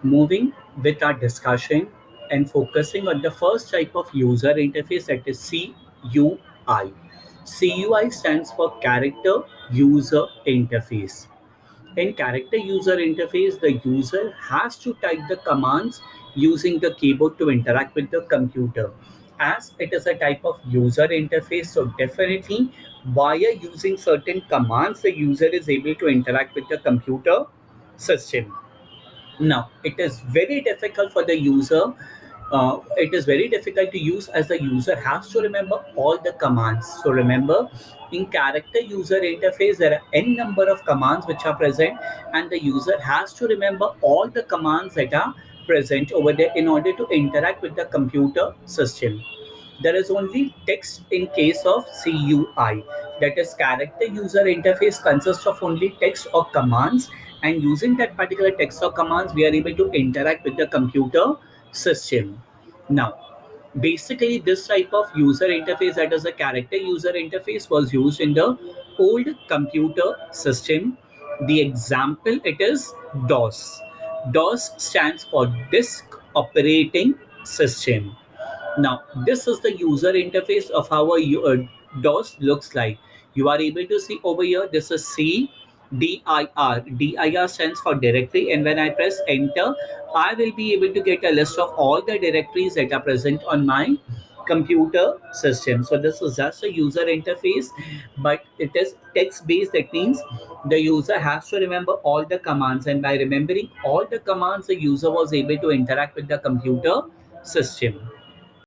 Moving with our discussion and focusing on the first type of user interface, that is CUI. CUI stands for Character User Interface. In character user interface, the user has to type the commands using the keyboard to interact with the computer. As it is a type of user interface, so definitely via using certain commands, the user is able to interact with the computer system. Now, it is very difficult for the user. It is very difficult to use as the user has to remember all the commands. So remember, in character user interface, there are n number of commands which are present, and the user has to remember all the commands that are present over there in order to interact with the computer system. There is only text in case of CUI. That is, character user interface consists of only text or commands, and using that particular text or commands, we are able to interact with the computer system. Now, basically, this type of user interface, that is a character user interface, was used in the old computer system. The example, it is DOS. DOS stands for Disk Operating System. Now, this is the user interface of how DOS looks like. You are able to see over here, this is CDIR. DIR stands for directory, and when I press enter, I will be able to get a list of all the directories that are present on my computer system. So this is just a user interface, but it is text based. That means the user has to remember all the commands, and by remembering all the commands, the user was able to interact with the computer system.